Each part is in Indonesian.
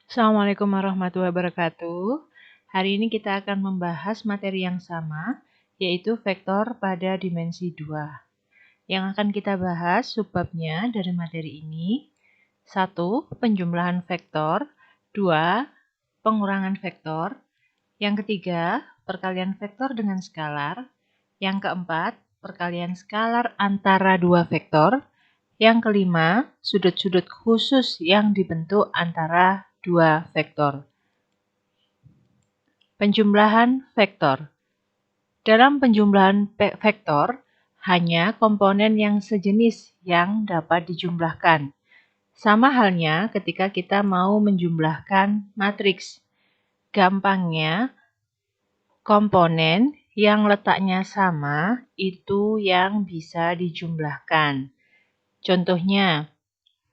Assalamualaikum warahmatullahi wabarakatuh. Hari ini kita akan membahas materi yang sama, yaitu vektor pada dimensi 2. Yang akan kita bahas subbabnya dari materi ini: 1. Penjumlahan vektor. 2. Pengurangan vektor. Yang ketiga, perkalian vektor dengan skalar. Yang keempat, perkalian skalar antara dua vektor. Yang kelima, sudut-sudut khusus yang dibentuk antara dua vektor. Penjumlahan vektor. Dalam penjumlahan vektor, hanya komponen yang sejenis yang dapat dijumlahkan. Sama halnya ketika kita mau menjumlahkan matriks. Gampangnya, komponen yang letaknya sama itu yang bisa dijumlahkan. Contohnya,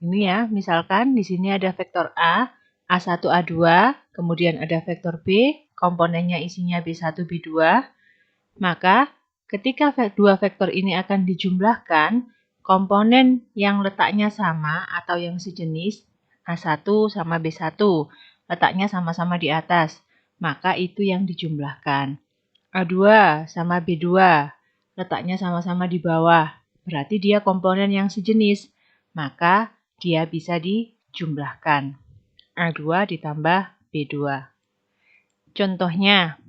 ini ya, misalkan di sini ada vektor A, A1, A2, kemudian ada vektor B, komponennya isinya B1, B2, maka ketika dua vektor ini akan dijumlahkan, komponen yang letaknya sama atau yang sejenis, A1 sama B1, letaknya sama-sama di atas, maka itu yang dijumlahkan. A2 sama B2, letaknya sama-sama di bawah, berarti dia komponen yang sejenis, maka dia bisa dijumlahkan. A2 ditambah B2. Contohnya,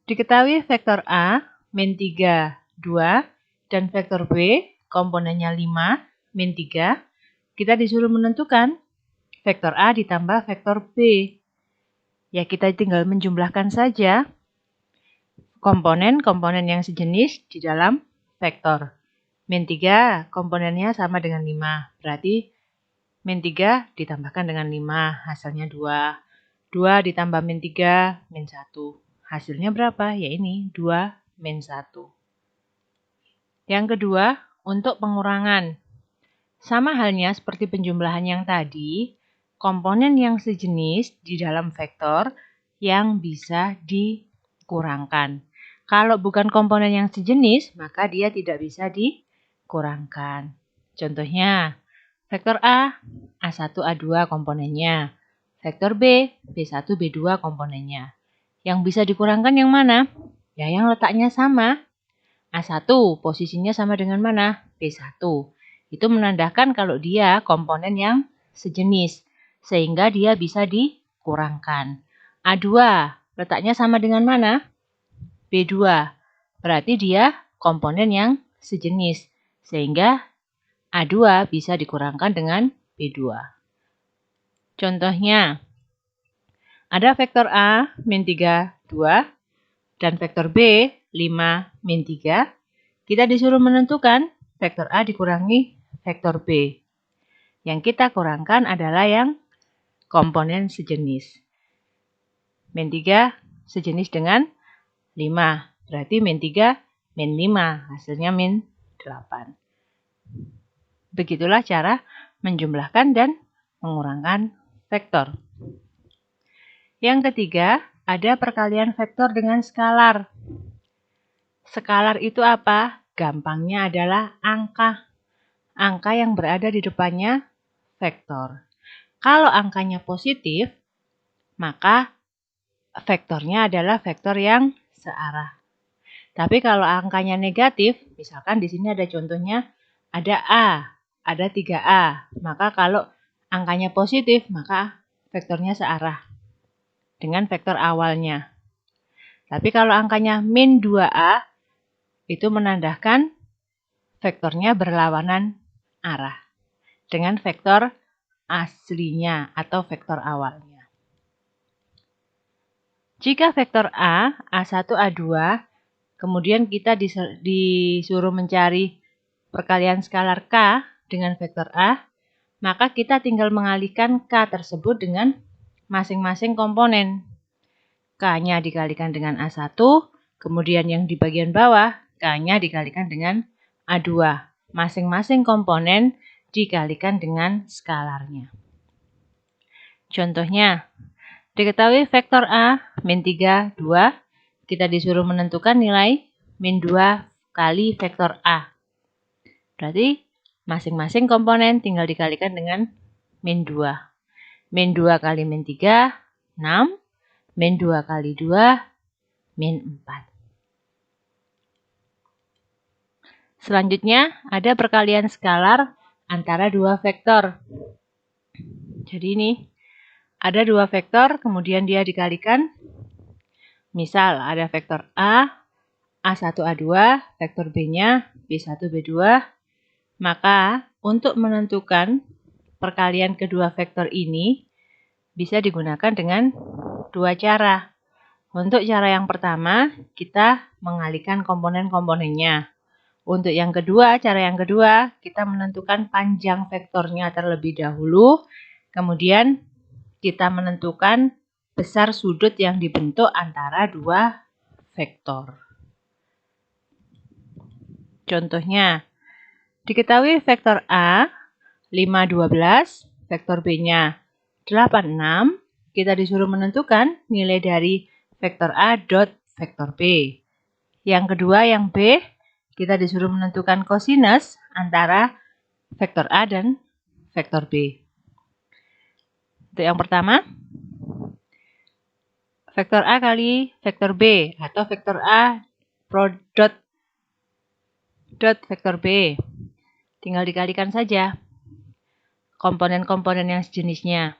diketahui vektor A, min 3, 2, dan vektor B, komponennya 5, min 3, kita disuruh menentukan vektor A ditambah vektor B. Ya, kita tinggal menjumlahkan saja komponen-komponen yang sejenis di dalam vektor. Min 3 komponennya sama dengan 5, berarti min 3 ditambahkan dengan 5, hasilnya 2. 2 ditambah min 3, min 1. Hasilnya berapa? Ya ini, 2 min 1. Yang kedua, untuk pengurangan. Sama halnya seperti penjumlahan yang tadi, komponen yang sejenis di dalam vektor yang bisa dikurangkan. Kalau bukan komponen yang sejenis, maka dia tidak bisa dikurangkan. Contohnya, vektor A, A1, A2 komponennya. Vektor B, B1, B2 komponennya. Yang bisa dikurangkan yang mana? Ya, yang letaknya sama. A1 posisinya sama dengan mana? B1. Itu menandakan kalau dia komponen yang sejenis, sehingga dia bisa dikurangkan. A2 letaknya sama dengan mana? B2. Berarti dia komponen yang sejenis, sehingga A2 bisa dikurangkan dengan B2. Contohnya, ada vektor A, min 3, 2, dan vektor B, 5, min 3. Kita disuruh menentukan vektor A dikurangi vektor B. Yang kita kurangkan adalah yang komponen sejenis. Min 3 sejenis dengan 5. Berarti min 3, min 5. Hasilnya min 8. Begitulah cara menjumlahkan dan mengurangkan vektor. Yang ketiga, ada perkalian vektor dengan skalar. Skalar itu apa? Gampangnya adalah angka. Angka yang berada di depannya vektor. Kalau angkanya positif, maka vektornya adalah vektor yang searah. Tapi kalau angkanya negatif, misalkan di sini ada contohnya, ada A, ada 3A. Maka kalau angkanya positif, maka vektornya searah dengan vektor awalnya. Tapi kalau angkanya min 2A, itu menandakan vektornya berlawanan arah dengan vektor aslinya atau vektor awalnya. Jika vektor A, A1, A2, kemudian kita disuruh mencari perkalian skalar K dengan vektor A, maka kita tinggal mengalihkan K tersebut dengan masing-masing komponen. K-nya dikalikan dengan A1, kemudian yang di bagian bawah, K-nya dikalikan dengan A2. Masing-masing komponen dikalikan dengan skalarnya. Contohnya, diketahui vektor A, min 3, 2, kita disuruh menentukan nilai min 2 kali vektor A. Berarti masing-masing komponen tinggal dikalikan dengan min 2. Min 2 kali min 3, 6. Min 2 kali 2, min 4. Selanjutnya, ada perkalian skalar antara dua vektor. Jadi ini, ada dua vektor, kemudian dia dikalikan. Misal, ada vektor A, A1, A2, vektor B-nya B1, B2. Maka, untuk menentukan perkalian kedua vektor ini, bisa digunakan dengan dua cara. Untuk cara yang pertama, kita mengalihkan komponen-komponennya. Untuk yang kedua, cara yang kedua, kita menentukan panjang vektornya terlebih dahulu. Kemudian, kita menentukan besar sudut yang dibentuk antara dua vektor. Contohnya, diketahui vektor A 5, 12, vektor B-nya 8, 6. Kita disuruh menentukan nilai dari vektor A dot vektor B. Yang kedua, yang B, kita disuruh menentukan kosinus antara vektor A dan vektor B. Untuk yang pertama, vektor A kali vektor B atau vektor A dot vektor B. Tinggal dikalikan saja komponen-komponen yang sejenisnya.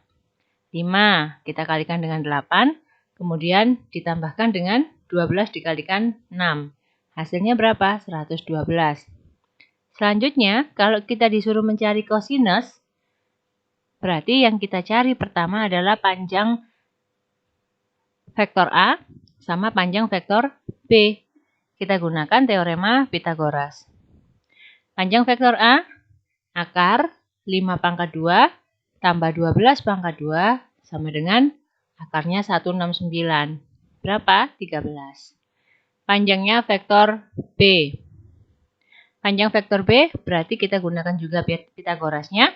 5 kita kalikan dengan 8, kemudian ditambahkan dengan 12 dikalikan 6. Hasilnya berapa? 112. Selanjutnya, kalau kita disuruh mencari kosinus, berarti yang kita cari pertama adalah panjang vektor A sama panjang vektor B. Kita gunakan teorema Pythagoras. Panjang vektor A, akar 5 pangkat 2 tambah 12 pangkat 2 sama dengan akarnya 169. Berapa? 13. Panjangnya vektor B. Panjang vektor B berarti kita gunakan juga Pythagorasnya.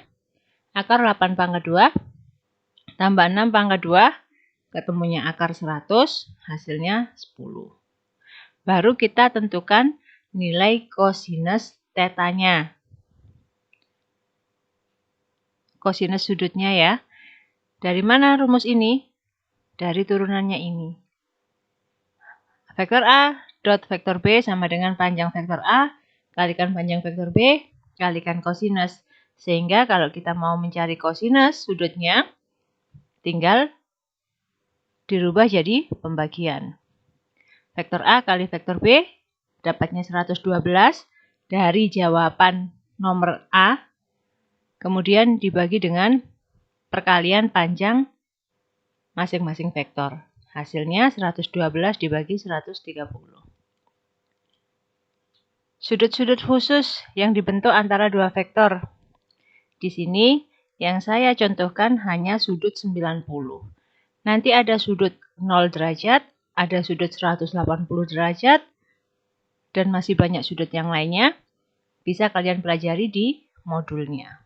Akar 8 pangkat 2 tambah 6 pangkat 2, ketemunya akar 100, hasilnya 10. Baru kita tentukan nilai kosinus tetanya. Kosinus sudutnya ya. Dari mana rumus ini? Dari turunannya ini. Vektor A dot vektor B sama dengan panjang vektor A kalikan panjang vektor B kalikan kosinus. Sehingga kalau kita mau mencari kosinus sudutnya, tinggal dirubah jadi pembagian. Vektor A kali vektor B dapatnya 112 dari jawaban nomor A. Kemudian dibagi dengan perkalian panjang masing-masing vektor. Hasilnya 112 dibagi 130. Sudut-sudut khusus yang dibentuk antara dua vektor. Di sini yang saya contohkan hanya sudut 90. Nanti ada sudut 0 derajat, ada sudut 180 derajat, dan masih banyak sudut yang lainnya. Bisa kalian pelajari di modulnya.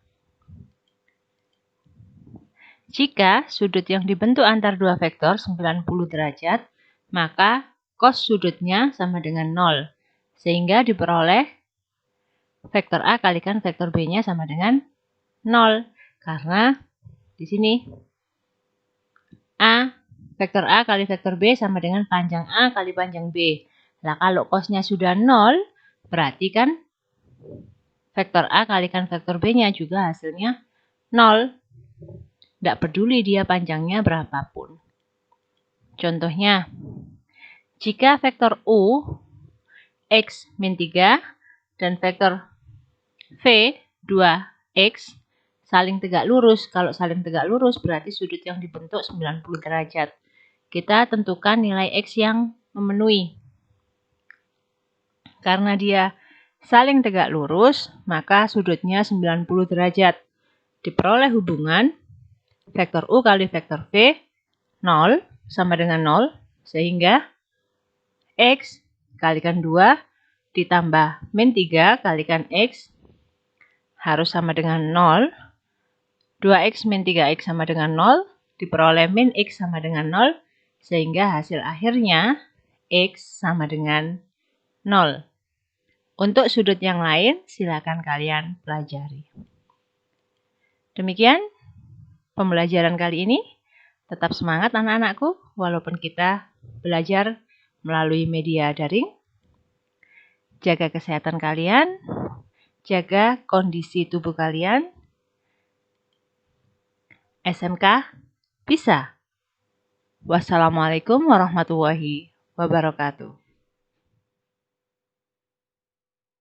Jika sudut yang dibentuk antar dua vektor 90 derajat, maka cos sudutnya sama dengan 0. Sehingga diperoleh vektor A kalikan vektor B-nya sama dengan 0. Karena di sini vektor A kali vektor B sama dengan panjang A kali panjang B. Nah, kalau cosnya sudah 0, berarti kan vektor A kalikan vektor B-nya juga hasilnya 0. Tidak peduli dia panjangnya berapapun. Contohnya, jika vektor U, X min 3, dan vektor V, 2X, saling tegak lurus. Kalau saling tegak lurus, berarti sudut yang dibentuk 90 derajat. Kita tentukan nilai X yang memenuhi. Karena dia saling tegak lurus, maka sudutnya 90 derajat. Diperoleh hubungan vektor U kali vektor V 0 sama dengan 0, sehingga X kalikan 2 ditambah min 3 kalikan X harus sama dengan 0. 2X min 3X sama dengan 0, diperoleh min X sama dengan 0, sehingga hasil akhirnya X sama dengan 0. Untuk sudut yang lain, silakan kalian pelajari. Demikian pembelajaran kali ini. Tetap semangat anak-anakku, walaupun kita belajar melalui media daring. Jaga kesehatan kalian, jaga kondisi tubuh kalian. SMK bisa. Wassalamualaikum warahmatullahi wabarakatuh.